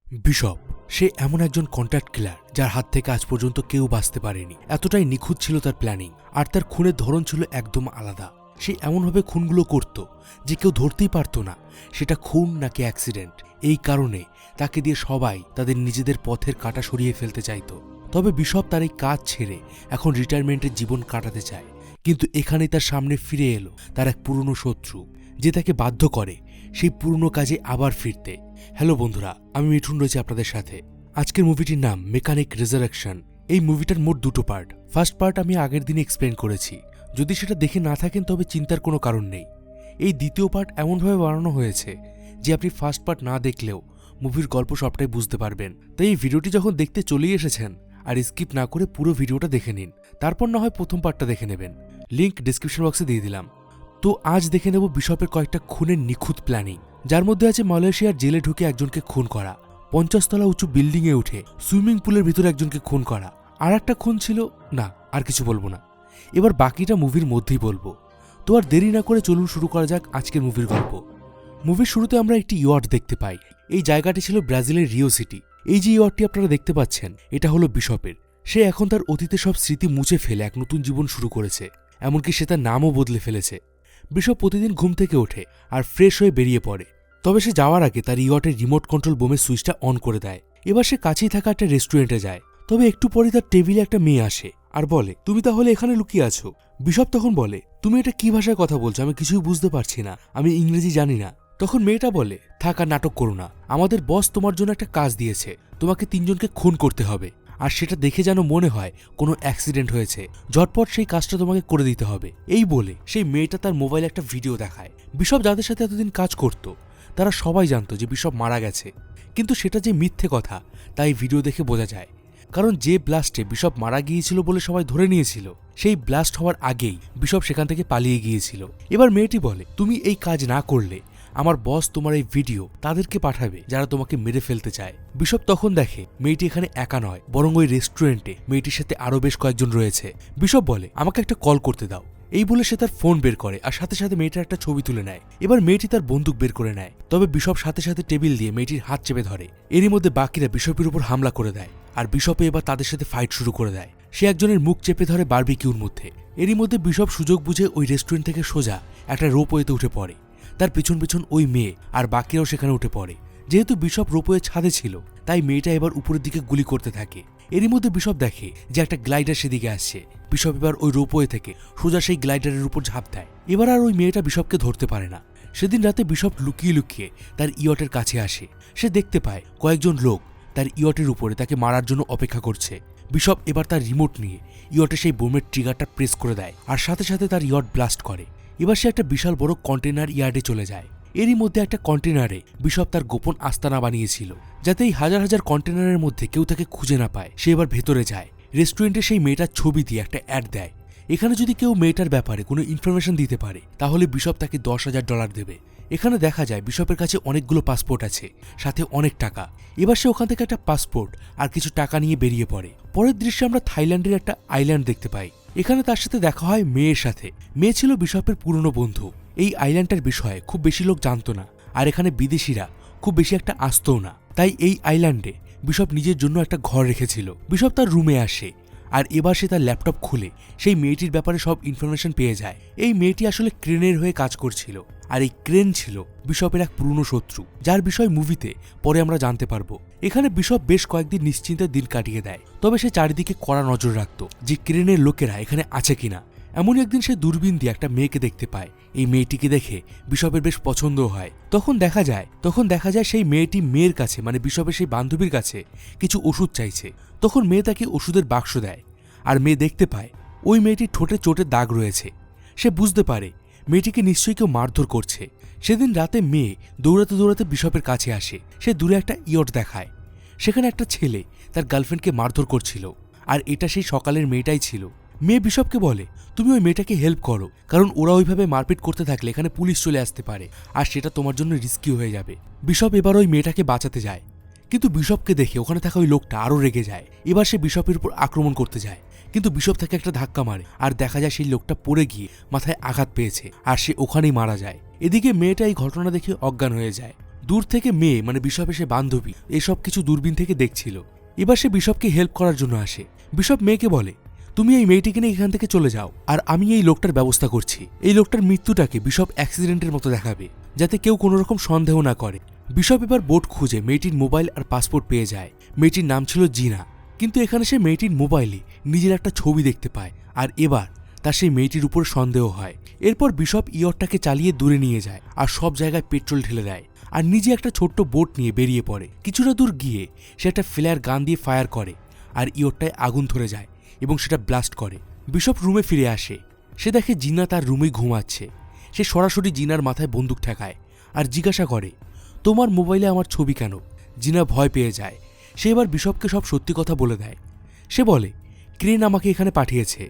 Bishop সে এমন একজন contract কিলার যার হাত থেকে আজ পর্যন্ত কেউ বাঁচতে পারেনি। এতটাই নিখুঁত ছিল তার প্ল্যানিং, আর তার খুনের ধরন ছিল একদম আলাদা। সে এমনভাবে খুনগুলো করত যে কেউ ধরতেই পারত না সেটা খুন নাকি অ্যাক্সিডেন্ট। এই কারণে তাকে দিয়ে সবাই তাদের নিজেদের পথের কাঁটা সরিয়ে ফেলতে চাইত। তবে বিশপ তার এই কাজ ছেড়ে এখন রিটায়ারমেন্টের জীবন কাটাতে চায়, কিন্তু এখানেই তার সামনে ফিরে এলো তার এক পুরনো শত্রু, যে তাকে বাধ্য করে সেই পুরনো কাজে আবার ফিরতে। হ্যালো বন্ধুরা, আমি মিঠুন রয়েছি আপনাদের সাথে। আজকের মুভিটির নাম মেকানিক রেজারেকশন। এই মুভিটার মোট দুটো পার্ট। ফার্স্ট পার্ট আমি আগের দিনে এক্সপ্লেন করেছি, যদি সেটা দেখে না থাকেন তবে চিন্তার কোনো কারণ নেই। এই দ্বিতীয় পার্ট এমনভাবে বানানো হয়েছে যে আপনি ফার্স্ট পার্ট না দেখলেও মুভির গল্প সবটাই বুঝতে পারবেন। তাই এই ভিডিওটি যখন দেখতে চলেই এসেছেন, আর স্কিপ না করে পুরো ভিডিওটা দেখে নিন, তারপর না হয় প্রথম পার্টটা দেখে নেবেন। লিংক ডিসক্রিপশন বক্সে দিয়ে দিলাম। তো আজ দেখে নেব বিশপের কয়েকটা খুনের নিখুঁত প্ল্যানিং, যার মধ্যে আছে মালয়েশিয়ার জেলে ঢুকে একজনকে খুন করা, 50 তলা উঁচু বিল্ডিংয়ে উঠে সুইমিং পুলের ভিতরে একজনকে খুন করা, আর একটা খুন ছিল না, আর কিছু বলবো না। এবার বাকিটা মুভির মধ্যেই বলবো। তো আর দেরি না করে চলুন শুরু করা যাক আজকের মুভির গল্প। মুভির শুরুতে আমরা একটি ইয়ট দেখতে পাই। এই জায়গাটি ছিল ব্রাজিলের রিও সিটি। এই যে ইয়টটি আপনারা দেখতে পাচ্ছেন, এটা হলো বিশপের। সে এখন তার অতীতে সব স্মৃতি মুছে ফেলে এক নতুন জীবন শুরু করেছে, এমনকি সে তার নামও বদলে ফেলেছে। বিশপ প্রতিদিন ঘুম থেকে ওঠে আর ফ্রেশ হয়ে বেরিয়ে পড়ে। তবে সে যাওয়ার আগে তার ইয়টের রিমোট কন্ট্রোল বোমের সুইচটা অন করে দেয়। এবার সে কাছেই থাকা একটা রেস্টুরেন্টে যায়। তবে একটু পরে তার টেবিলে একটা মেয়ে আসে আর বলে, তুমি তাহলে এখানে লুকিয়ে আছো? বিশপ তখন বলে, তুমি এটা কি ভাষায় কথা বলছো? আমি কিছুই বুঝতে পারছি না, আমি ইংরেজি জানি না। তখন মেয়েটা বলে, থাক আর নাটক করো না, আমাদের বস তোমার জন্য একটা কাজ দিয়েছে, তোমাকে 3 জনকে খুন করতে হবে, আর সেটা দেখে যেন মনে হয় কোনো অ্যাক্সিডেন্ট হয়েছে, ঝটপট সেই কাজটা তোমাকে করে দিতে হবে। এই বলে সেই মেয়েটা তার মোবাইলে একটা ভিডিও দেখায়। বিশপ যাদের সাথে এতদিন কাজ করত তারা সবাই জানতো যে বিশপ মারা গেছে, কিন্তু সেটা যে মিথ্যে কথা তাই ভিডিও দেখে বোঝা যায়। কারণ যে ব্লাস্টে বিশপ মারা গিয়েছিল বলে সবাই ধরে নিয়েছিল, সেই ব্লাস্ট হওয়ার আগেই বিশপ সেখান থেকে পালিয়ে গিয়েছিল। এবার মেয়েটি বলে, তুমি এই কাজ না করলে আমার বস তোমার এই ভিডিও তাদেরকে পাঠাবে যারা তোমাকে মেরে ফেলতে চায়। বিশপ তখন দেখে মেয়েটি এখানে একা নয়, বরং ওই রেস্টুরেন্টে মেয়েটির সাথে আরো বেশ কয়েকজন রয়েছে। বিশপ বলে, আমাকে একটা কল করতে দাও। এই বলে সে তার ফোন বের করে আর সাথে সাথে মেয়েটার একটা ছবি তুলে নেয়। এবার মেয়েটি তার বন্দুক বের করে নেয়, তবে বিশপ সাথে সাথে টেবিল দিয়ে মেয়েটির হাত চেপে ধরে। এরই মধ্যে বাকিরা বিশপের উপর হামলা করে দেয়, আর বিশপে এবার তাদের সাথে ফাইট শুরু করে দেয়। সে একজনের মুখ চেপে ধরে বারবিকিউর মধ্যে। এরই মধ্যে বিশপ সুযোগ বুঝে ওই রেস্টুরেন্ট থেকে সোজা একটা রোপওয়েতে উঠে পড়ে। তার পিছন পিছন ওই মেয়ে আর বাকিরাও সেখানে উঠে পড়ে। যেহেতু বিশপ রোপওয়ে ছাদে ছিল, তাই মেয়েটা এবার উপরের দিকে গুলি করতে থাকে। এরই মধ্যে বিশপ দেখে যে একটা গ্লাইডার সেদিকে আসছে। বিশপ এবার ওই রোপওয়ে থেকে সোজা সেই গ্লাইডারের উপর ঝাঁপ দেয়। এবার আর ওই মেয়েটা বিশপকে ধরতে পারে না। সেদিন রাতে বিশপ লুকিয়ে লুকিয়ে তার ইয়টের কাছে আসে। সে দেখতে পায় কয়েকজন লোক তার ইয়টের উপরে তাকে মারার জন্য অপেক্ষা করছে। বিশপ এবার তার রিমোট নিয়ে ইয়টে সেই বোমের ট্রিগারটা প্রেস করে দেয়, আর সাথে সাথে তার ইয়ট ব্লাস্ট করে। এবার সে একটা বিশাল বড় কন্টেনার ইয়ার্ডে চলে যায়। এরই মধ্যে একটা কন্টেনারে বিশপ তার গোপন আস্তানা বানিয়েছিল, যাতে এই হাজার হাজার কন্টেনারের মধ্যে কেউ তাকে খুঁজে না পায়। সে এবার ভেতরে যায়। রেস্টুরেন্টে সেই মেয়েটার ছবি দিয়ে একটা অ্যাড দেয়। এখানে যদি কেউ মেয়েটার ব্যাপারে কোনো ইনফরমেশন দিতে পারে তাহলে বিশপ তাকে $10,000 দেবে। এখানে দেখা যায় বিশপের কাছে অনেকগুলো পাসপোর্ট আছে, সাথে অনেক টাকা। এবার সে ওখান থেকে একটা পাসপোর্ট আর কিছু টাকা নিয়ে বেরিয়ে পড়ে। পরের দৃশ্যে আমরা থাইল্যান্ডের একটা আইল্যান্ড দেখতে পাই। এখানে তার সাথে দেখা হয় মেয়ের সাথে। মেয়ে ছিল বিশপের পুরনো বন্ধু। এই আইল্যান্ডটার বিষয়ে খুব বেশি লোক জানতো না, আর এখানে বিদেশিরা খুব বেশি একটা আসতও না। তাই এই আইল্যান্ডে বিশপ নিজের জন্য একটা ঘর রেখেছিল। বিশপ তার রুমে আসে, আর এবার সে তার ল্যাপটপ খুলে সেই মেয়েটির ব্যাপারে সব ইনফরমেশন পেয়ে যায়। এই মেয়েটি আসলে ক্রেনের হয়ে কাজ করছিল, আর এই ক্রেন ছিল বিশপের এক পুরনো শত্রু, যার বিষয় মুভিতে পরে আমরা জানতে পারবো। এখানে বিশপ বেশ কয়েকদিন নিশ্চিন্তে দিন কাটিয়ে দেয়, তবে সে চারিদিকে কড়া নজর রাখত যে ক্রেনের লোকেরা এখানে আছে কিনা। এমনই একদিন সে দূরবীন দিয়ে একটা মেয়েকে দেখতে পায়। এই মেয়েটিকে দেখে বিশপের বেশ পছন্দও হয়। তখন দেখা যায় সেই মেয়েটি মেয়ের কাছে, মানে বিশপের সেই বান্ধবীর কাছে কিছু ওষুধ চাইছে। তখন মেয়ে তাকে ওষুধের বাক্স দেয়, আর মেয়ে দেখতে পায় ওই মেয়েটির ঠোঁটে চোটের দাগ রয়েছে। সে বুঝতে পারে মেয়েটিকে নিশ্চয়ই কেউ মারধর করছে। সেদিন রাতে মেয়ে দৌড়াতে দৌড়াতে বিশপের কাছে আসে। সে দূরে একটা ইয়ট দেখায়। সেখানে একটা ছেলে তার গার্লফ্রেন্ডকে মারধর করছিল, আর এটা সেই সকালের মেয়েটাই ছিল। মেয়ে বিশপকে বলে, তুমি ওই মেয়েটাকে হেল্প করো, কারণ ওরা ওইভাবে মারপিট করতে থাকলে এখানে পুলিশ চলে আসতে পারে, আর সেটা তোমার জন্য রিস্কি হয়ে যাবে। বিশপ এবার ওই মেয়েটাকে বাঁচাতে যায়, কিন্তু বিশপকে দেখে ওখানে থাকা ওই লোকটা আরও রেগে যায়। এবার সে বিশপের উপর আক্রমণ করতে যায়, কিন্তু বিশপ তাকে একটা ধাক্কা মারে, আর দেখা যায় সেই লোকটা পড়ে গিয়ে মাথায় আঘাত পেয়েছে, আর সে ওখানেই মারা যায়। এদিকে মেয়েটা এই ঘটনা দেখে অজ্ঞান হয়ে যায়। দূর থেকে মেয়ে মানে বিশপ এসে বান্ধবী এসব কিছু দূরবীন থেকে দেখছিল। এবার সে বিশপকে হেল্প করার জন্য আসে। বিশপ মেয়েকে বলে, তুমি এই মেয়েটিকে নিয়ে এখান থেকে চলে যাও, আর আমি এই লোকটার ব্যবস্থা করছি। এই লোকটার মৃত্যুটাকে বিশপ অ্যাক্সিডেন্টের মতো দেখাবে, যাতে কেউ কোনো রকম সন্দেহ না করে। বিশপ এবার বোট খুঁজে মেয়েটির মোবাইল আর পাসপোর্ট পেয়ে যায়। মেয়েটির নাম ছিল জিনা, কিন্তু এখানে সে মেয়েটির মোবাইলে নিজের একটা ছবি দেখতে পায়, আর এবার তার সেই মেয়েটির উপর সন্দেহ হয়। এরপর বিশপ ইয়টটাকে চালিয়ে দূরে নিয়ে যায় আর সব জায়গায় পেট্রোল ঢেলে দেয়, আর নিজে একটা ছোট্ট বোট নিয়ে বেরিয়ে পড়ে। কিছুটা দূর গিয়ে সে একটা ফ্লেয়ার গান দিয়ে ফায়ার করে, আর ইয়টটায় আগুন ধরে যায় এবং সেটা ব্লাস্ট করে। বিশপ রুমে ফিরে আসে। সে দেখে জিনা তার রুমেই ঘুমাচ্ছে। সে সরাসরি জিনার মাথায় বন্দুক ঠেকায় আর জিজ্ঞাসা করে, তোমার মোবাইলে আমার ছবি কেন? জিনা ভয় পেয়ে যায়। সে এবার বিশপকে সব সত্যি কথা বলে দেয়। সে বলে, ক্রেন আমাকে এখানে পাঠিয়েছে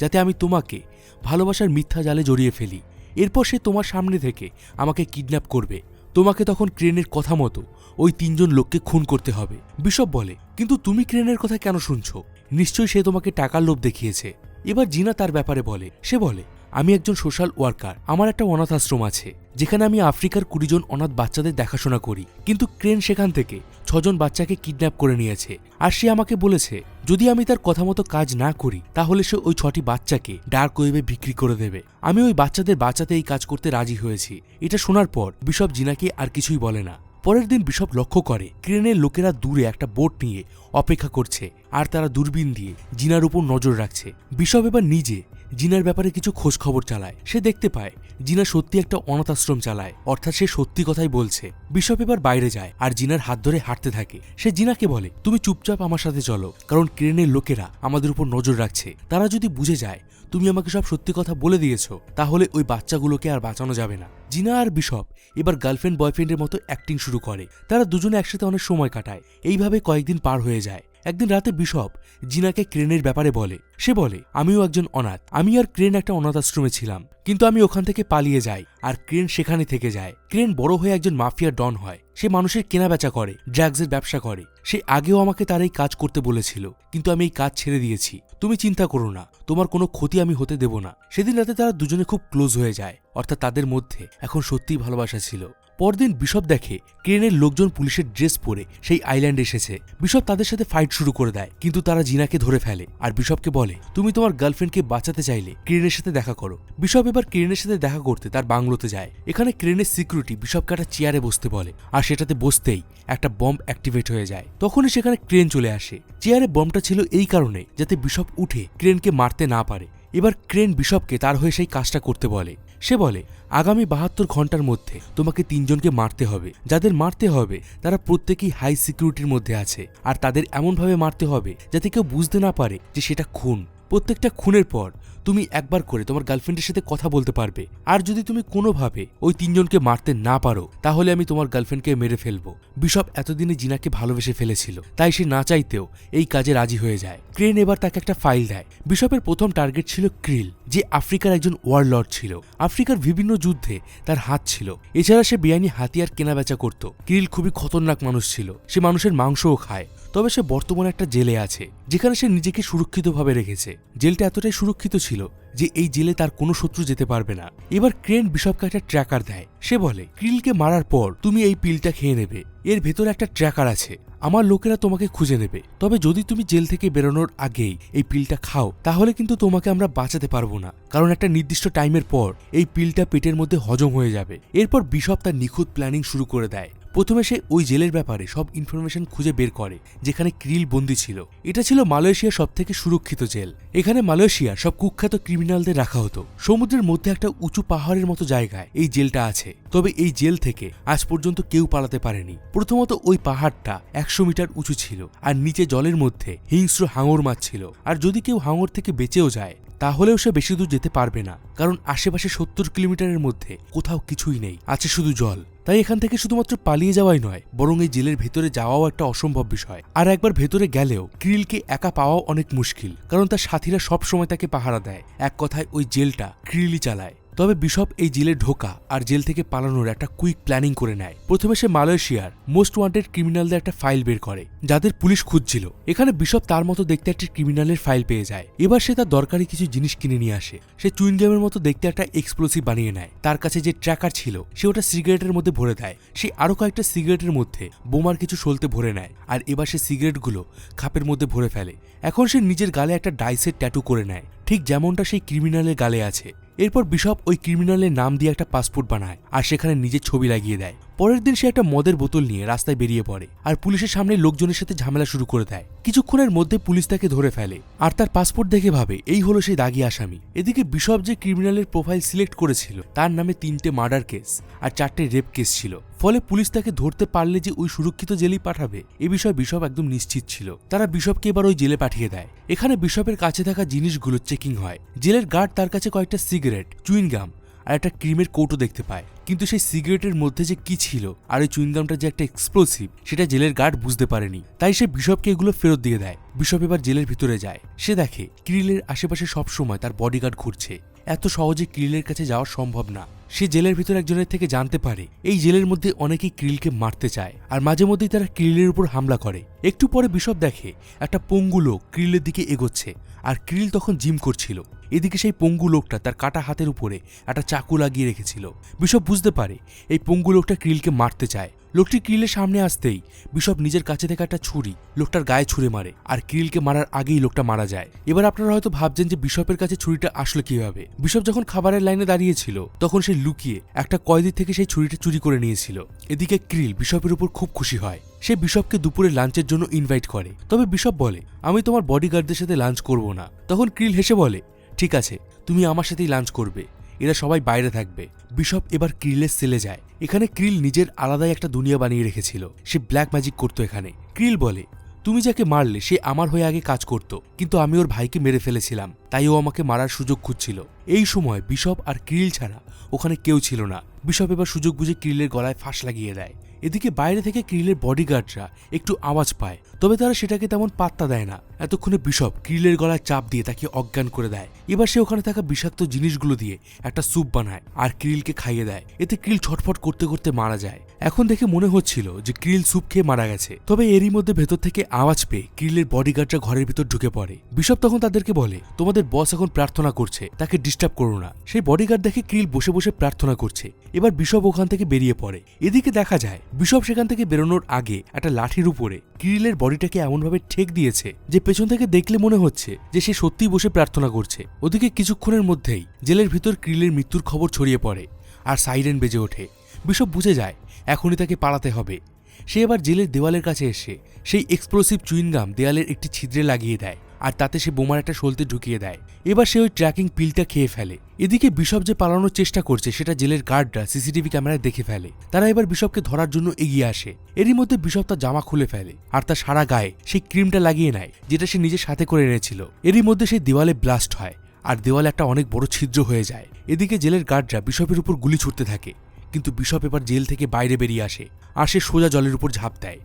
যাতে আমি তোমাকে ভালোবাসার মিথ্যা জালে জড়িয়ে ফেলি। এরপর সে তোমার সামনে থেকে আমাকে কিডন্যাপ করবে। তোমাকে তখন ক্রেনের কথা মতো ওই 3 জন লোককে খুন করতে হবে। বিশপ বলে, কিন্তু তুমি ক্রেনের কথা কেন শুনছো? নিশ্চয়ই সে তোমাকে টাকার লোভ দেখিয়েছে। এবার জিনা তার ব্যাপারে বলে। সে বলে, আমি একজন সোশ্যাল ওয়ার্কার। আমার একটা অনাথ আশ্রম আছে যেখানে আমি আফ্রিকার 20 জন অনাথ বাচ্চাদের দেখাশোনা করি, কিন্তু ক্রেন সেখান থেকে 6 জন বাচ্চাকে কিডন্যাপ করে নিয়েছে। আর সে আমাকে বলেছে যদি আমি তার কথা মতো কাজ না করি তাহলে সে ওই 6টি বাচ্চাকে ডার্ক ওয়েবে বিক্রি করে দেবে। আমি ওই বাচ্চাদের বাঁচাতে এই কাজ করতে রাজি হয়েছি। এটা শোনার পর বিশপ জিনাকে আর কিছুই বলে না। পরের দিন বিশপ লক্ষ্য করে ক্রেনের লোকেরা দূরে একটা বোট নিয়ে অপেক্ষা করছে, আর তারা দূরবীন দিয়ে জিনার উপর নজর রাখছে। বিশপ এবার নিজে জিনার ব্যাপারে কিছু খোঁজ খবর চালায়। সে দেখতে পায় জিনা সত্যি একটা অনাথ আশ্রম চালায়, অর্থাৎ সে সত্যি কথাই বলছে। বিশপ এবার বাইরে যায় আর জিনার হাত ধরে হাঁটতে থাকে। সে জিনাকে বলে, তুমি চুপচাপ আমার সাথে চলো, কারণ ক্রেনের লোকেরা আমাদের উপর নজর রাখছে। তারা যদি বুঝে যায় তুমি আমাকে সব সত্যি কথা বলে দিয়েছ, তাহলে ওই বাচ্চাগুলোকে আর বাঁচানো যাবে না। জিনা আর বিশপ এবার গার্লফ্রেন্ড বয়ফ্রেন্ডের মতো অ্যাক্টিং শুরু করে। তারা দুজনে একসাথে অনেক সময় কাটায়। এইভাবে কয়েকদিন পার হয়ে যায়। একদিন রাতে বিশপ জিনাকে ক্রেনের ব্যাপারে বলে। সে বলে, আমিও একজন অনাথ। আমি আর ক্রেন একটা অনাথ আশ্রমে ছিলাম, কিন্তু আমি ওখান থেকে পালিয়ে যাই আর ক্রেন সেখানে থেকে যায়। ক্রেন বড় হয়ে একজন মাফিয়া ডন হয়। সে মানুষের কেনাবেচা করে, ড্রাগসের ব্যবসা করে। সে আগেও আমাকে তার এই কাজ করতে বলেছিল, কিন্তু আমি এই কাজ ছেড়ে দিয়েছি। তুমি চিন্তা করো না, তোমার কোনো ক্ষতি আমি হতে দেব না। সেদিন রাতে তারা দুজনে খুব ক্লোজ হয়ে যায়, অর্থাৎ তাদের মধ্যে এখন সত্যিই ভালোবাসা ছিল। পরদিন বিশপ দেখে ক্রেনের লোকজন পুলিশের ড্রেস পরে সেই আইল্যান্ডে এসেছে। বিশপ তাদের সাথে ফাইট শুরু করে দেয়, কিন্তু তারা জিনাকে ধরে ফেলে আর বিশপকে বলে, তুমি তোমার গার্লফ্রেন্ডকে বাঁচাতে চাইলে ক্রেনের সাথে দেখা করো। বিশপ এবার ক্রেনের সাথে দেখা করতে তার বাংলোতে যায়। এখানে ক্রেনের সিকিউরিটি বিশপকে একটা চেয়ারে বসতে বলে, আর সেটাতে বসতেই একটা বম্ব অ্যাক্টিভেট হয়ে যায়। তখনই সেখানে ক্রেন চলে আসে। চেয়ারে বম্বটা ছিল এই কারণে যাতে বিশপ উঠে ক্রেনকে মারতে না পারে। এবার ক্রেন বিশপকে তার হয়ে সেই কাজটা করতে বলে। সে বলে, আগামী 72 ঘন্টার মধ্যে তোমাকে 3 জনকে মারতে হবে। যাদের মারতে হবে তারা প্রত্যেকেই হাই সিকিউরিটির মধ্যে আছে, আর তাদের এমনভাবে মারতে হবে যাতে কেউ বুঝতে না পারে যে সেটা খুন। প্রত্যেকটা খুনের পর তুমি একবার করে তোমার গার্লফ্রেন্ডের সাথে কথা বলতে পারবে, আর যদি তুমি কোনোভাবে ওই 3 জনকে মারতে না পারো তাহলে আমি তোমার গার্লফ্রেন্ডকে মেরে ফেলবো। বিশপ এতদিনে জিনাকে ভালোবেসে ফেলেছিল, তাই সে না চাইতেও এই কাজে রাজি হয়ে যায়। ক্রেন এবার তাকে একটা ফাইল দেয়। বিশপের প্রথম টার্গেট ছিল ক্রিল, যে আফ্রিকার একজন ওয়ারলর্ড ছিল। আফ্রিকার বিভিন্ন যুদ্ধে তার হাত ছিল। এছাড়া সে বেআইনি হাতিয়ার কেনাবেচা করত। ক্রিল খুবই খতরনাক মানুষ ছিল। সে মানুষের মাংসও খায়। তবে সে বর্তমানে একটা জেলে আছে, যেখানে সে নিজেকে সুরক্ষিতভাবে রেখেছে। জেলটা এতটাই সুরক্ষিত ছিল যে এই জেলে তার কোনো শত্রু যেতে পারবে না। এবার ক্রেন বিশপকে একটা ট্র্যাকার দেয়। সে বলে, ক্রিলকে মারার পর তুমি এই পিলটা খেয়ে নেবে। এর ভেতরে একটা ট্র্যাকার আছে, আমার লোকেরা তোমাকে খুঁজে নেবে। তবে যদি তুমি জেল থেকে বেরোনোর আগেই এই পিলটা খাও তাহলে কিন্তু তোমাকে আমরা বাঁচাতে পারবো না, কারণ একটা নির্দিষ্ট টাইমের পর এই পিলটা পেটের মধ্যে হজম হয়ে যাবে। এরপর বিশপ তার নিখুঁত প্ল্যানিং শুরু করে দেয়। প্রথমে সে ওই জেলের ব্যাপারে সব ইনফরমেশন খুঁজে বের করে যেখানে ক্রিল বন্দী ছিল। এটা ছিল মালয়েশিয়ার সবথেকে সুরক্ষিত জেল। এখানে মালয়েশিয়ার সব কুখ্যাত ক্রিমিনালদের রাখা হতো। সমুদ্রের মধ্যে একটা উঁচু পাহাড়ের মতো জায়গায় এই জেলটা আছে। তবে এই জেল থেকে আজ পর্যন্ত কেউ পালাতে পারেনি। প্রথমত ওই পাহাড়টা 100 মিটার উঁচু ছিল, আর নিচে জলের মধ্যে হিংস্র হাঙর মাছ ছিল। আর যদি কেউ হাঙর থেকে বেঁচেও যায় তাহলেও সে বেশি দূর যেতে পারবে না, কারণ আশেপাশে 70 কিলোমিটারের মধ্যে কোথাও কিছুই নেই, আছে শুধু জল। তাই এখান থেকে শুধুমাত্র পালিয়ে যাওয়াই নয়, বরং এই জেলের ভেতরে যাওয়াও একটা অসম্ভব বিষয়। আর একবার ভেতরে গেলেও ক্রিলকে একা পাওয়াও অনেক মুশকিল, কারণ তার সাথীরা সব সময় তাকে পাহারা দেয়। এক কথায় ওই জেলটা ক্রিলই চালায়। তবে বিশপ এই জেলে ঢোকা আর জেল থেকে পালানোর একটা কুইক প্ল্যানিং করে নেয়। প্রথমে সে মালয়েশিয়ার মোস্ট ওয়ান্টেড ক্রিমিনালদের একটা ফাইল বের করে, যাদের পুলিশ খুঁজছিল। এখানে বিশপ তার মতো দেখতে একটি ক্রিমিনালের ফাইল পেয়ে যায়। এবার সে তার দরকারি কিছু জিনিস কিনে নিয়ে আসে। সে চুইংগামের মতো দেখতে একটা এক্সপ্লোসিভ বানিয়ে নেয়। তার কাছে যে ট্র্যাকার ছিল সে ওটা সিগারেটের মধ্যে ভরে দেয়। সে আরো কয়েকটা সিগারেটের মধ্যে বোমার কিছু সলতে ভরে নেয়, আর এবার সে সিগারেটগুলো খাপের মধ্যে ভরে ফেলে। এখন সে নিজের গালে একটা ডাইসের ট্যাটু করে নেয়, ঠিক যেমনটা সেই ক্রিমিনালের গালে আছে। এরপর বিশপ ওই ক্রিমিনালের নাম দিয়ে একটা পাসপোর্ট বানায় আর সেখানে নিজের ছবি লাগিয়ে দেয়। পরের দিন সে একটা মদের বোতল নিয়ে রাস্তায় বেরিয়ে পড়ে আর পুলিশের সামনে লোকজনের সাথে ঝামেলা শুরু করে দেয়। কিছুক্ষণের মধ্যে পুলিশ তাকে ধরে ফেলে আর তার পাসপোর্ট দেখে ভাবে এই হলো সেই দাগি আসামি। এদিকে বিশপ যে ক্রিমিনালের প্রোফাইল সিলেক্ট করেছিল তার নামে 3টে মার্ডার কেস আর 4টে রেপ কেস ছিল। ফলে পুলিশ তাকে ধরতে পারলে যে ওই সুরক্ষিত জেলেই পাঠাবে এ বিষয়ে বিশপ একদম নিশ্চিত ছিল। তারা বিশপকে এবার ওই জেলে পাঠিয়ে দেয়। এখানে বিশপের কাছে থাকা জিনিসগুলো চেকিং হয়। জেলের গার্ড তার কাছে কয়েকটা সিগারেট, চুইংগাম আর একটা ক্রিমের কৌটো দেখতে পায়, কিন্তু সেই সিগারেটের মধ্যে যে কি ছিল আর ওই চুইংগামটা যে একটা এক্সপ্লোসিভ সেটা জেলের গার্ড বুঝতে পারেনি। তাই সে বিশপকে এগুলো ফেরত দিয়ে দেয়। বিশপ এবার জেলের ভিতরে যায়। সে দেখে ক্রিলের আশেপাশে সবসময় তার বডিগার্ড ঘুরছে। এত সহজে ক্রিলের কাছে যাওয়া সম্ভব না। সে জেলের ভিতর একজনের থেকে জানতে পারে এই জেলের মধ্যে অনেকেই ক্রিলকে মারতে চায় আর মাঝে মধ্যেই তারা ক্রিলের উপর হামলা করে। একটু পরে বিশপ দেখে একটা পঙ্গু লোক ক্রিলের দিকে এগোচ্ছে আর ক্রিল তখন জিম করছিল। এদিকে সেই পঙ্গু লোকটা তার কাটা হাতের উপরে একটা চাকু লাগিয়ে রেখেছিল। বিশপ বুঝতে পারে এই পঙ্গু লোকটা ক্রিলকে মারতে চায়। লোকটি ক্রিলের সামনে আসতেই বিশপ নিজের কাছে থেকে একটা ছুরি লোকটার গায়ে ছুঁড়ে মারে আর ক্রিলকে মারার আগেই লোকটা মারা যায়। এবার আপনারা হয়তো ভাবছেন যে বিশপের কাছে ছুরিটা আসলে কিভাবে। বিশপ যখন খাবারের লাইনে দাঁড়িয়েছিল তখন সে লুকিয়ে একটা কয়েদি থেকে সেই ছুরিটা চুরি করে নিয়েছিল। এদিকে ক্রিল বিশপের উপর খুব খুশি হয়। সে বিশপকে দুপুরে লাঞ্চের জন্য ইনভাইট করে, তবে বিশপ বলে আমি তোমার বডিগার্ডদের সাথে লাঞ্চ করব না। তখন ক্রিল হেসে বলে ঠিক আছে, তুমি আমার সাথেই লাঞ্চ করবে, এরা সবাই বাইরে থাকবে। বিশপ এবার ক্রিলের সেলে যায়। এখানে ক্রিল নিজের আলাদাই একটা দুনিয়া বানিয়ে রেখেছিল। সে ব্ল্যাক ম্যাজিক করতো এখানে। ক্রিল বলে তুমি যাকে মারলে সে আমার হয়ে আগে কাজ করত, কিন্তু আমি ওর ভাইকে মেরে ফেলেছিলাম, তাই ও আমাকে মারার সুযোগ খুঁজছিল। এই সময় বিশপ আর ক্রিল ছাড়া ওখানে কেউ ছিল না। বিশপ এবার সুযোগ বুঝে ক্রিলের গলায় ফাঁস লাগিয়ে দেয়। এদিকে বাইরে থেকে ক্রিলের বডিগার্ডরা একটু আওয়াজ পায়, তবে তারা সেটাকে তেমন পাত্তা দেয় না। এতক্ষণে বিশপ ক্রিলের গলায় চাপ দিয়ে তাকে অজ্ঞান করে দেয়। এবার সে ওখানে থাকা বিষাক্ত জিনিসগুলো দিয়ে একটা স্যুপ বানায় আর ক্রিলকে খাইয়ে দেয়। এতে ক্রিল ছটফট করতে করতে মারা যায়। এখন দেখে মনে হচ্ছিল যে ক্রিল স্যুপ খেয়ে মারা গেছে, তবে এরই মধ্যে ভেতর থেকে আওয়াজ পেয়ে ক্রিলের বডিগার্ডরা ঘরের ভিতর ঢুকে পড়ে। বিশপ তখন তাদেরকে বলে তোমাদের বস এখন প্রার্থনা করছে, তাকে ডিস্টার্ব করো না। সেই বডিগার্ড দেখে ক্রিল বসে বসে প্রার্থনা করছে। এবার বিশপ ওখান থেকে বেরিয়ে পড়ে। এদিকে দেখা যায় বিশপ সেখান থেকে বেরোনোর আগে একটা লাঠির উপরে ক্রিলের বডিটাকে এমনভাবে ঠেক দিয়েছে যে পেছন থেকে দেখলে মনে হচ্ছে যে সে সত্যিই বসে প্রার্থনা করছে। ওদিকে কিছুক্ষণের মধ্যেই জেলের ভিতর ক্রিলের মৃত্যুর খবর ছড়িয়ে পড়ে আর সাইরেন বেজে ওঠে। বিশপ বুঝে যায় এখনই তাকে পালাতে হবে। সে এবার জেলের দেওয়ালের কাছে এসে সেই এক্সপ্লোসিভ চুইংগাম দেয়ালের একটি ছিদ্রে লাগিয়ে দেয় আর তাতে সে বোমার একটা সলতে ঢুকিয়ে দেয়। এবার সে ওই ট্র্যাকিং পিলটা খেয়ে ফেলে। এদিকে বিশপ যে পালানোর চেষ্টা করছে সেটা জেলের গার্ডরা সিসিটিভি ক্যামেরায় দেখে ফেলে। তারা এবার বিশপকে ধরার জন্য এগিয়ে আসে। এরই মধ্যে বিশপ তার জামা খুলে ফেলে আর তার সারা গায়ে সেই ক্রিমটা লাগিয়ে নেয় যেটা সে নিজের সাথে করে এনেছিল। এরই মধ্যে সেই দেওয়ালে ব্লাস্ট হয় আর দেওয়ালে একটা অনেক বড় ছিদ্র হয়ে যায়। এদিকে জেলের গার্ডরা বিশপের উপর গুলি ছুটতে থাকে, কিন্তু বিশপ এবার জেল থেকে বাইরে বেরিয়ে আসে আর সে সোজা জলের উপর ঝাঁপ দেয়।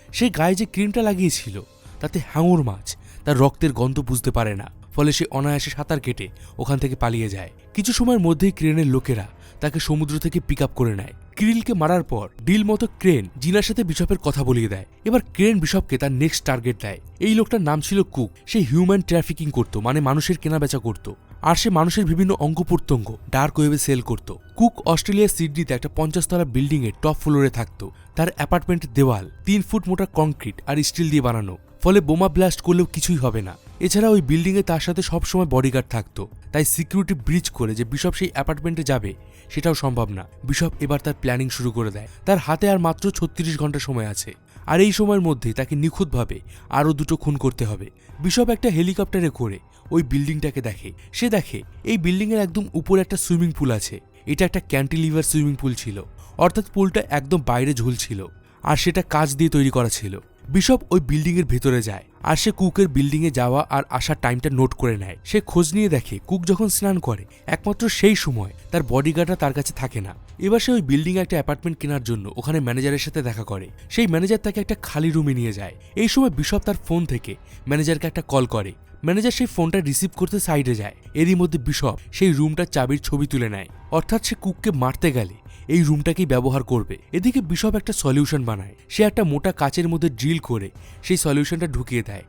সে গায়ে যে ক্রিমটা লাগিয়েছিল তাতে হাঙর মাছ তার রক্তের গন্ধ বুঝতে পারে না, ফলে সে অনায়াসে সাঁতার কেটে ওখান থেকে পালিয়ে যায়। কিছু সময়ের মধ্যেই ক্রেনের লোকেরা তাকে সমুদ্র থেকে পিক আপ করে নেয়। ক্রিলকে মারার পর ডিল মতো ক্রেন জিনার সাথে বিশপের কথা বলিয়ে দেয়। এবার ক্রেন বিশপকে তার নেক্সট টার্গেট দেয়। এই লোকটার নাম ছিল কুক। সে হিউম্যান ট্রাফিকিং করতো, মানে মানুষের কেনাবেচা করতো, আর সে মানুষের বিভিন্ন অঙ্গ প্রত্যঙ্গ ডার্ক ওয়েবে সেল করত। কুক অস্ট্রেলিয়ার সিডনিতে একটা 50 তলা বিল্ডিং এর টপ ফ্লোরে থাকত। তার অ্যাপার্টমেন্টের দেওয়াল 3 ফুট মোটা কংক্রিট আর স্টিল দিয়ে বানানো, ফলে বোমা ব্লাস্ট করলেও কিছুই হবে না। এছাড়া ওই বিল্ডিংয়ে তার সাথে সবসময় বডিগার্ড থাকতো, তাই সিকিউরিটি ব্রিজ করে যে বিশপ সেই অ্যাপার্টমেন্টে যাবে সেটাও সম্ভব না। বিশপ এবার তার প্ল্যানিং শুরু করে দেয়। তার হাতে আর মাত্র 36 ঘন্টা সময় আছে, আর এই সময়ের মধ্যেই তাকে নিখুঁতভাবে আরও 2টো খুন করতে হবে। বিশপ একটা হেলিকপ্টারে করে ওই বিল্ডিংটাকে দেখে। সে দেখে এই বিল্ডিংয়ের একদম উপরে একটা সুইমিং পুল আছে। এটা একটা ক্যান্টিলিভার সুইমিং পুল ছিল, অর্থাৎ পুলটা একদম বাইরে ঝুলছিল আর সেটা কাঁচ দিয়ে তৈরি করা ছিল। বিশপ ওই বিল্ডিং এর ভেতরে যায় আর সে কুকের বিল্ডিং এ যাওয়া আর আসার টাইমটা নোট করে নেয়। সে খোঁজ নিয়ে দেখে কুক যখন স্নান করে একমাত্র সেই সময় তার বডিগার্ডরা তার কাছে থাকে না। এবার সে ওই বিল্ডিং এ একটা অ্যাপার্টমেন্ট কেনার জন্য ওখানে ম্যানেজারের সাথে দেখা করে। সেই ম্যানেজার তাকে একটা খালি রুমে নিয়ে যায়। এই সময় বিশপ তার ফোন থেকে ম্যানেজারকে একটা কল করে। ম্যানেজার সেই ফোনটা রিসিভ করতে সাইডে যায়। এরই মধ্যে বিশপ সেই রুমটার চাবির ছবি তুলে নেয়, অর্থাৎ সে কুককে মারতে গেলে এই রুমটাকেই ব্যবহার করবে। এদিকে বিশপ একটা সলিউশন বানায়। সে একটা মোটা কাচের মধ্যে ড্রিল করে সেই সলিউশনটা ঢুকিয়ে দেয়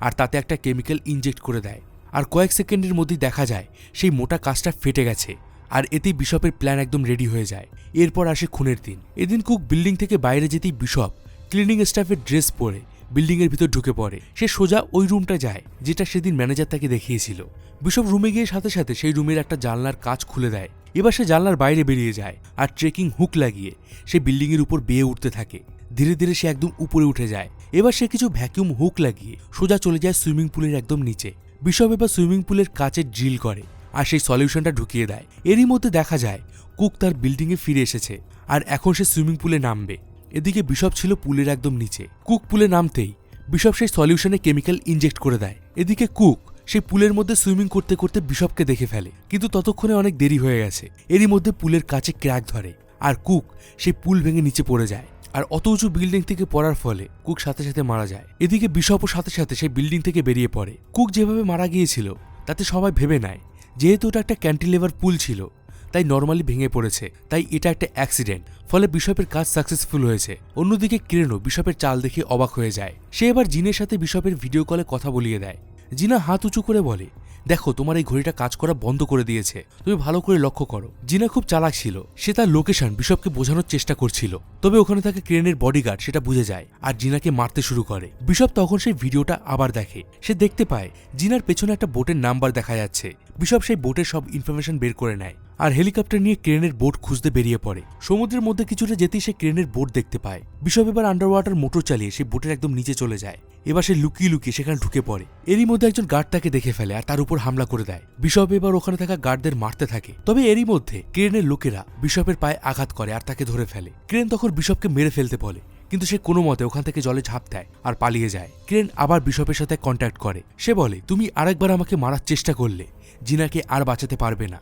আর তাতে একটা কেমিক্যাল ইনজেক্ট করে দেয়। আর কয়েক সেকেন্ডের মধ্যেই দেখা যায় সেই মোটা কাচটা ফেটে গেছে। আর এতেই বিশপের প্ল্যান একদম রেডি হয়ে যায়। এরপর আসে খুনের দিন। এদিন কুক বিল্ডিং থেকে বাইরে যেতেই বিশপ ক্লিনিং স্টাফের ড্রেস পরে বিল্ডিং এর ভিতর ঢুকে পড়ে। সে সোজা ওই রুমটা যায় যেটা সেদিন ম্যানেজার তাকে দেখিয়েছিল। বিশপ রুমে গিয়ে সাথে সাথে সেই রুমের একটা জানলার কাচ খুলে দেয়। এবার সে জানলার বাইরে বেরিয়ে যায় আর ট্রেকিং হুক লাগিয়ে সে বিল্ডিং এর উপর বেয়ে উঠতে থাকে। ধীরে ধীরে সে একদম উপরে উঠে যায়। এবার সে কিছু ভ্যাকিউম হুক লাগিয়ে সোজা চলে যায় সুইমিং পুলের একদম নিচে। বিশপ এবার সুইমিং পুলের কাচে ড্রিল করে আর সেই সলিউশনটা ঢুকিয়ে দেয়। এরই মধ্যে দেখা যায় কুক তার বিল্ডিং এ ফিরে এসেছে আর এখন সে সুইমিং পুলে নামবে। এদিকে বিশপ ছিল পুলের একদম নিচে। কুক পুলে নামতেই বিশপ সেই সলিউশনে কেমিক্যাল ইনজেক্ট করে দেয়। এদিকে কুক সেই পুলের মধ্যে সুইমিং করতে করতে বিশপকে দেখে ফেলে, কিন্তু ততক্ষণে অনেক দেরি হয়ে গেছে। এরই মধ্যে পুলের কাছে ক্র্যাক ধরে আর কুক সেই পুল ভেঙে নিচে পড়ে যায়। আর অত উঁচু বিল্ডিং থেকে পড়ার ফলে কুক সাথে সাথে মারা যায়। এদিকে বিশপও সাথে সাথে সেই বিল্ডিং থেকে বেরিয়ে পড়ে। কুক যেভাবে মারা গিয়েছিল তাতে সবাই ভেবে নেয় যেহেতু ওটা একটা ক্যান্টিলেভার পুল ছিল তাই নর্মালি ভেঙে পড়েছে, তাই এটা একটা অ্যাক্সিডেন্ট, ফলে বিশপের কাজ সাকসেসফুল হয়েছে। অন্যদিকে ক্রেনও বিশপের চাল দেখে অবাক হয়ে যায়। সে এবার জিনের সাথে বিশপের ভিডিও কলে কথা বলিয়ে দেয়। জিনা হাত উঁচু করে বলে, দেখো তোমার এই ঘড়িটা কাজ করা বন্ধ করে দিয়েছে, তুমি ভালো করে লক্ষ্য করো। জিনা খুব চালাক ছিল। সে তার লোকেশন বিশপকে বোঝানোর চেষ্টা করছিল, তবে ওখানে থাকে ক্রেনের বডিগার্ড সেটা বুঝে যায় আর জিনাকে মারতে শুরু করে। বিশপ তখন সেই ভিডিওটা আবার দেখে। সে দেখতে পায় জিনার পেছনে একটা বোটের নাম্বার দেখা যাচ্ছে। বিশপ সেই বোটের সব ইনফরমেশন বের করে নেয় আর হেলিকপ্টার নিয়ে ক্রেনের বোট খুঁজতে বেরিয়ে পড়ে। সমুদ্রের মধ্যে কিছুটা যেতেই সে ক্রেনের বোট দেখতে পায়। বিশপ এবার আন্ডার ওয়াটার মোটর চালিয়ে সেই বোটের একদম নিচে চলে যায়। এবার সে লুকিয়ে লুকিয়ে সেখানে ঢুকে পড়ে। এরই মধ্যে একজন গার্ড তাকে দেখে ফেলে আর তার উপর হামলা করে দেয়। বিশপ এবার ওখানে থাকা গার্ডদের মারতে থাকে, তবে এরই মধ্যে ক্রেনের লোকেরা বিশপের পায়ে আঘাত করে আর তাকে ধরে ফেলে। ক্রেন তখন বিশপকে মেরে ফেলতে বলে, কিন্তু সে কোনো মতে ওখান থেকে জলে ঝাঁপ দেয় আর পালিয়ে যায়। ক্রেন আবার বিশপের সাথে কন্ট্যাক্ট করে। সে বলে, তুমি আরেকবার আমাকে মারার চেষ্টা করলে জিনাকে আর বাঁচাতে পারবে না,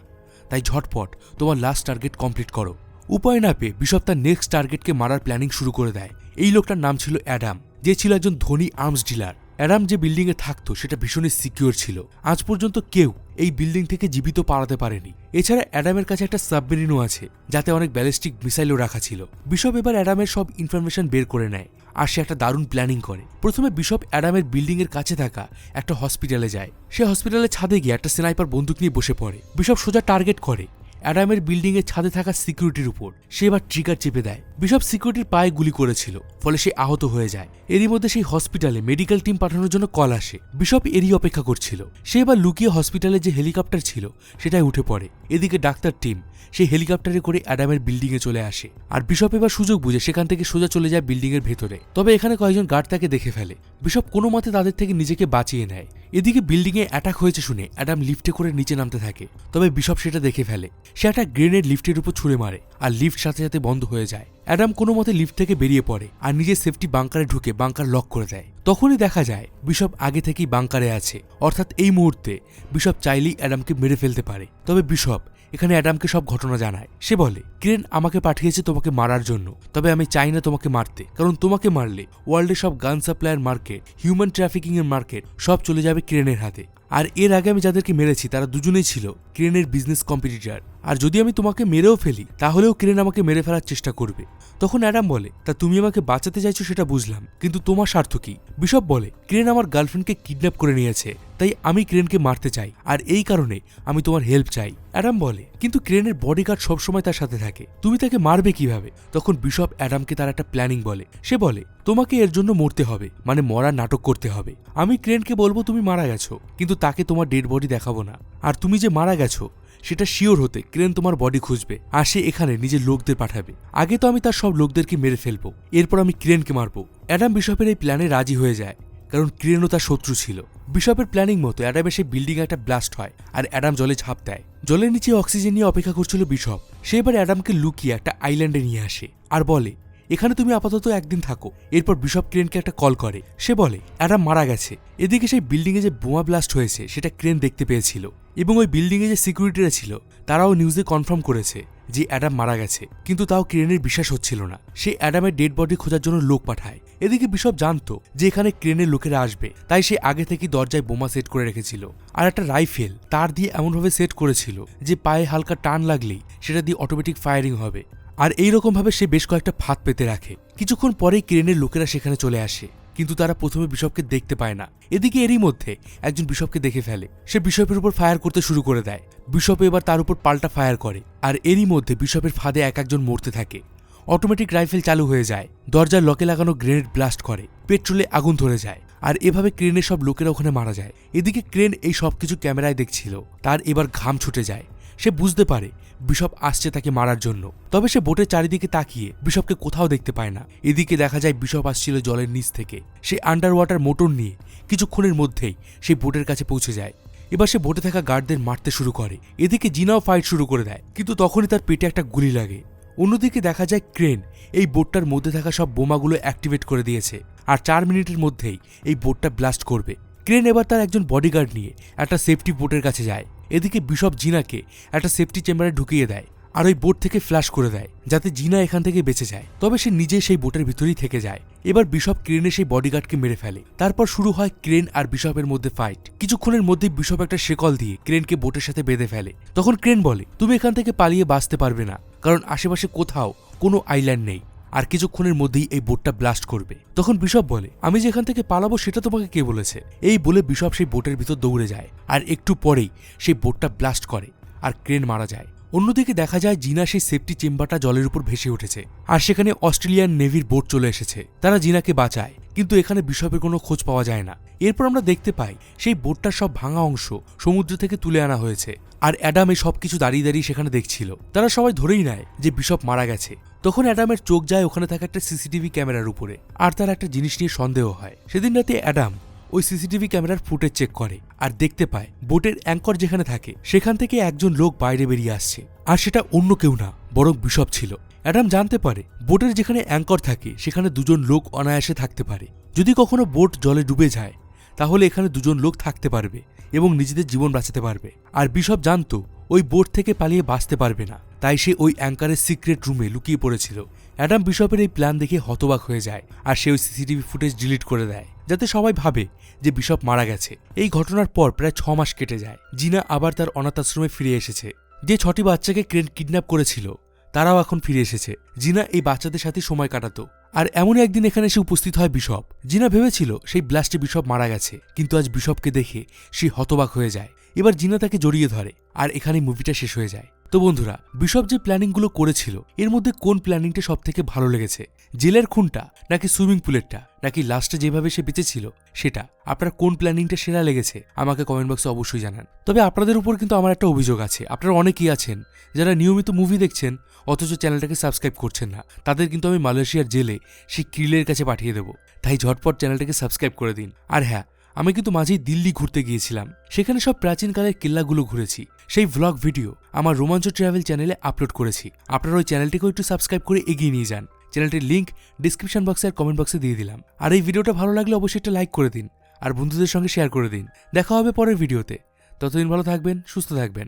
তাই ঝটপট তোমার লাস্ট টার্গেট কমপ্লিট করো। উপায় না পেয়ে বিশপ তার নেক্সট টার্গেটকে মারার প্ল্যানিং শুরু করে দেয়। এই লোকটার নাম ছিল অ্যাডাম, যে ছিল একজন ধনী আর্মস ডিলার। অ্যাডাম যে বিল্ডিংয়ে থাকতো সেটা ভীষণই সিকিউর ছিল। আজ পর্যন্ত কেউ এই বিল্ডিং থেকে জীবিত পালাতে পারেনি। এছাড়া অ্যাডামের কাছে একটা সাবমেরিনও আছে যাতে অনেক ব্যালিস্টিক মিসাইলও রাখা ছিল। বিশপ এবার অ্যাডামের সব ইনফরমেশন বের করে নেয় আর সে একটা দারুণ প্ল্যানিং করে। প্রথমে বিশপ অ্যাডামের বিল্ডিং এর কাছে থাকা একটা হসপিটালে যায়। সে হসপিটালের ছাদে গিয়ে একটা স্নাইপার বন্দুক নিয়ে বসে পড়ে। বিশপ সোজা টার্গেট করে অ্যাডামের বিল্ডিং এর ছাদে থাকা সিকিউরিটির উপর। সে এবার ট্রিগার চেপে দেয়। বিশপ সিকিউরিটির পায়ে গুলি করেছিল, ফলে সে আহত হয়ে যায়। এরই মধ্যে সেই হসপিটালে মেডিকেল টিম পাঠানোর জন্য কল আসে। বিশপ এরই অপেক্ষা করছিল। সে এবার লুকিয়ে হসপিটালে যে হেলিকপ্টার ছিল সেটাই উঠে পড়ে। এদিকে ডাক্তার টিম সেই হেলিকপ্টারে করে অ্যাডামের বিল্ডিং এ চলে আসে আর বিশপ এবার সুযোগ বুঝে সেখান থেকে সোজা চলে যায় বিল্ডিং এর ভেতরে। তবে এখানে কয়েকজন গার্ড তাকে দেখে ফেলে। বিশপ কোনো মতে তাদের থেকে নিজেকে বাঁচিয়ে নেয়। এদিকে বিল্ডিং এ অ্যাটাক হয়েছে শুনে অ্যাডাম লিফটে করে নিচে নামতে থাকে, তবে বিশপ সেটা দেখে ফেলে। সে একটা গ্রেনেড লিফটের উপর ছুঁড়ে মারে আর লিফট সাথে সাথে বন্ধ হয়ে যায়। অ্যাডাম কোনো মতে লিফট থেকে বেরিয়ে পড়ে আর নিজের সেফটি বাংকারে ঢুকে বাংকার লক করে দেয়। তখনই দেখা যায় বিশপ আগে থেকেই বাংকারে আছে, অর্থাৎ এই মুহূর্তে বিশপ চাইলেই অ্যাডামকে মেরে ফেলতে পারে। তবে বিশপ এখানে অ্যাডামকে সব ঘটনা জানায়। সে বলে, ক্রেন আমাকে পাঠিয়েছে তোমাকে মারার জন্য, তবে আমি চাই না তোমাকে মারতে, কারণ তোমাকে মারলে ওয়ার্ল্ডের সব গান সাপ্লায়ার মার্কেট, হিউম্যান ট্রাফিকিং এর মার্কেট সব চলে যাবে ক্রেনের হাতে। আর এর আগে আমি যাদেরকে মেরেছি তারা দুজনেই ছিল ক্রেনের বিজনেস কম্পিটিটর। আর যদি আমি তোমাকে মেরেও ফেলি তাহলেও ক্রেন আমাকে মেরে ফেলার চেষ্টা করবে। তখন অ্যাডাম বলে, তা তুমি আমাকে বাঁচাতে চাইছো সেটা বুঝলাম, কিন্তু তোমার স্বার্থ কি? বিশপ বলে, ক্রেন আমার গার্লফ্রেন্ডকে কিডন্যাপ করে নিয়েছে, তাই আমি ক্রেনকে মারতে চাই, আর এই কারণে আমি তোমার হেল্প চাই। অ্যাডাম বলে, কিন্তু ক্রেনের বডিগার্ড সবসময় তার সাথে থাকে, তুমি তাকে মারবে কিভাবে? তখন বিশপ অ্যাডামকে তার একটা প্ল্যানিং বলে। সে বলে, তোমাকে এর জন্য মরতে হবে, মানে মরার নাটক করতে হবে। আমি ক্রেনকে বলবো তুমি মারা গেছো, কিন্তু তাকে তোমার ডেড বডি দেখাবো না। আর তুমি যে মারা গেছো সেটা শিওর হতে ক্রেন তোমার বডি খুঁজবে আর সে এখানে নিজের লোকদের পাঠাবে। আগে তো আমি তার সব লোকদেরকে মেরে ফেলবো, এরপর আমি ক্রেনকে মারবো। অ্যাডাম বিশপের এই প্ল্যানে রাজি হয়ে যায়, কারণ ক্রেনও তার শত্রু ছিল। বিশপের প্ল্যানিং মতো অ্যাডামের সেই বিল্ডিং একটা ব্লাস্ট হয় আর অ্যাডাম জলে ঝাঁপ দেয়। জলের নিচে অক্সিজেন নিয়ে অপেক্ষা করছিল বিশপ। সে এবার অ্যাডামকে লুকিয়ে একটা আইল্যান্ডে নিয়ে আসে আর বলে, এখানে তুমি আপাতত একদিন থাকো। এরপর বিশপ ক্রেনকে একটা কল করে। সে বলে অ্যাডাম মারা গেছে। এদিকে সেই বিল্ডিংয়ে যে বোমা ব্লাস্ট হয়েছে সেটা ক্রেন দেখতে পেয়েছিল, এবং ওই বিল্ডিংয়ে যে সিকিউরিটিরা ছিল তারাও নিউজে কনফার্ম করেছে যে অ্যাডাম মারা গেছে। কিন্তু তাও ক্রেনের বিশ্বাস হচ্ছিল না। সে অ্যাডামের ডেড বডি খোঁজার জন্য লোক পাঠায়। এদিকে বিশপ জানতো যে এখানে ক্রেনের লোকেরা আসবে, তাই সে আগে থেকে দরজায় বোমা সেট করে রেখেছিল। আর একটা রাইফেল তার দিয়ে এমনভাবে সেট করেছিল যে পায়ে হালকা টান লাগলেই সেটা দিয়ে অটোমেটিক ফায়ারিং হবে। আর এইরকম ভাবে সে বেশ কয়েকটা ফাঁদ পেতে রাখে। কিছুক্ষণ পরেই ক্রেনের লোকেরা সেখানে চলে আসে, কিন্তু তারা প্রথমে বিশপকে দেখতে পায় না। এদিকে এরই মধ্যে একজন বিশপকে দেখে ফেলে। সে বিশপের উপর ফায়ার করতে শুরু করে দেয়। বিশপ এবার তার উপর পাল্টা ফায়ার করে, আর এরই মধ্যে বিশপের ফাঁদে একজন মরতে থাকে। অটোমেটিক রাইফেল চালু হয়ে যায়। দরজার লকে লাগানো গ্রেনেড ব্লাস্ট করে, পেট্রোলে আগুন ধরে যায়, আর এভাবে ক্রেনের সব লোকেরা ওখানে মারা যায়। এদিকে ক্রেন এই সবকিছু ক্যামেরায় দেখছিল। তার এবার ঘাম ছুটে যায়। সে বুঝতে পারে বিশপ আসছে তাকে মারার জন্য। তবে সে বোটের চারিদিকে তাকিয়ে বিশপকে কোথাও দেখতে পায় না। এদিকে দেখা যায় বিশপ আসছিল জলের নিচ থেকে। সে আন্ডার ওয়াটার মোটর নিয়ে কিছুক্ষণের মধ্যেই সেই বোটের কাছে পৌঁছে যায়। এবার সে বোটে থাকা গার্ডদের মারতে শুরু করে। এদিকে জিনাও ফাইট শুরু করে দেয়, কিন্তু তখনই তার পেটে একটা গুলি লাগে। অন্যদিকে দেখা যায় ক্রেন এই বোটটার মধ্যে থাকা সব বোমাগুলো অ্যাক্টিভেট করে দিয়েছে, আর 4 মিনিটের মধ্যেই এই বোটটা ব্লাস্ট করবে। ক্রেন এবার তার একজন বডিগার্ড নিয়ে একটা সেফটি বোটের কাছে যায়। এদিকে বিশপ জিনাকে একটা সেফটি চেম্বারে ঢুকিয়ে দেয়, আর ওই বোট থেকে ফ্ল্যাশ করে দেয় যাতে জিনা এখান থেকে বেঁচে যায়। তবে সে নিজে সেই বোটের ভিতরেই থেকে যায়। এবার বিশপ ক্রেনের সেই বডিগার্ডকে মেরে ফেলে। তারপর শুরু হয় ক্রেন আর বিশপের মধ্যে ফাইট। কিছুক্ষণের মধ্যেই বিশপ একটা শেকল দিয়ে ক্রেনকে বোটের সাথে বেঁধে ফেলে। তখন ক্রেন বলে, তুমি এখান থেকে পালিয়ে বাঁচতে পারবে না, কারণ আশেপাশে কোথাও কোনো আইল্যান্ড নেই, আর কিছুক্ষণের মধ্যেই এই বোটটা ব্লাস্ট করবে। তখন বিশপ বলে, আমি যেখান থেকে পালাবো সেটা তোমাকে কে বলেছে? এই বলে বিশপ সেই বোটের ভিতর দৌড়ে যায়, আর একটু পরেই সেই বোটটা ব্লাস্ট করে, আর ক্রেন মারা যায়। অন্যদিকে দেখা যায় জিনা সেই সেফটি চেম্বারটা জলের উপর ভেসে উঠেছে, আর সেখানে অস্ট্রেলিয়ান নেভির বোট চলে এসেছে। তারা জিনাকে বাঁচায়, কিন্তু এখানে বিশপের কোনো খোঁজ পাওয়া যায় না। এরপর আমরা দেখতে পাই সেই বোটটার সব ভাঙা অংশ সমুদ্র থেকে তুলে আনা হয়েছে, আর অ্যাডাম এই সবকিছু দাঁড়িয়ে দাঁড়িয়ে সেখানে দেখছিল। তারা সবাই ধরেই নেয় যে বিশপ মারা গেছে। তখন অ্যাডামের চোখ যায় ওখানে থাকা একটা সিসিটিভি ক্যামেরার উপরে, আর তার একটা জিনিস নিয়ে সন্দেহ হয়। সেদিন রাতে অ্যাডাম ওই সিসিটিভি ক্যামেরার ফুটেজ চেক করে, আর দেখতে পায় বোটের অ্যাঙ্কর যেখানে থাকে সেখান থেকে একজন লোক বাইরে বেরিয়ে আসছে, আর সেটা অন্য কেউ না, বরং বিশপ ছিল। অ্যাডাম জানতে পারে বোটের যেখানে অ্যাঙ্কর থাকে সেখানে দুজন লোক অনায়াসে থাকতে পারে। যদি কখনো বোট জলে ডুবে যায় তাহলে এখানে দুজন লোক থাকতে পারবে এবং নিজেদের জীবন বাঁচাতে পারবে। আর বিশপ জানতো ওই বোট থেকে পালিয়ে বাঁচতে পারবে না, তাই সে ওই অ্যাঙ্কারের সিক্রেট রুমে লুকিয়ে পড়েছিল। অ্যাডাম বিশপের এই প্ল্যান দেখে হতবাক হয়ে যায়, আর সে ওই সিসিটিভি ফুটেজ ডিলিট করে দেয় যাতে সবাই ভাবে যে বিশপ মারা গেছে। এই ঘটনার পর প্রায় 6 মাস কেটে যায়। জিনা আবার তার অনাথ আশ্রমে ফিরে এসেছে। যে 6টি বাচ্চাকে ক্রেন কিডন্যাপ করেছিল তারাও এখন ফিরে এসেছে। জিনা এই বাচ্চাদের সাথে সময় কাটাতো। আর এমনই একদিন এখানে এসে উপস্থিত হয় বিশপ। জিনা ভেবেছিল সেই ব্লাস্টে বিশপ মারা গেছে, কিন্তু আজ বিশপকে দেখে সে হতবাক হয়ে যায়। এবার জিনা তাকে জড়িয়ে ধরে, আর এখানে মুভিটা শেষ হয়ে যায়। তো বন্ধুরা, বিশপ যে প্ল্যানিংগুলো করেছিল এর মধ্যে কোন প্ল্যানিংটা সব থেকে ভালো লেগেছে? জেলের খুনটা, নাকি সুইমিং পুলেরটা, নাকি লাস্টে যেভাবে সে বেঁচেছিল সেটা? আপনার কোন প্ল্যানিংটা সেরা লেগেছে আমাকে কমেন্ট বক্সে অবশ্যই জানান। তবে আপনাদের উপর কিন্তু আমার একটা অভিযোগ আছে। আপনারা অনেকেই আছেন যারা নিয়মিত মুভি দেখছেন অথচ চ্যানেলটাকে সাবস্ক্রাইব করছেন না। তাদের কিন্তু আমি মালয়েশিয়ার জেলে সেই ক্রিলের কাছে পাঠিয়ে দেবো। তাই ঝটপট চ্যানেলটাকে সাবস্ক্রাইব করে দিন। আর হ্যাঁ, আমি কিন্তু মাঝেই দিল্লি ঘুরতে গিয়েছিলাম। সেখানে সব প্রাচীনকালের কেল্লাগুলো ঘুরেছি। সেই ভ্লগ ভিডিও আমার রোমাঞ্চ ট্রাভেল চ্যানেলে আপলোড করেছি। আপনারা ওই চ্যানেলটিকেও একটু সাবস্ক্রাইব করে এগিয়ে নিয়ে যান। চ্যানেলটির লিঙ্ক ডিসক্রিপশন বক্সে আর কমেন্ট বক্সে দিয়ে দিলাম। আর এই ভিডিওটা ভালো লাগলে অবশ্যই একটা লাইক করে দিন, আর বন্ধুদের সঙ্গে শেয়ার করে দিন। দেখা হবে পরের ভিডিওতে। ততদিন ভালো থাকবেন, সুস্থ থাকবেন।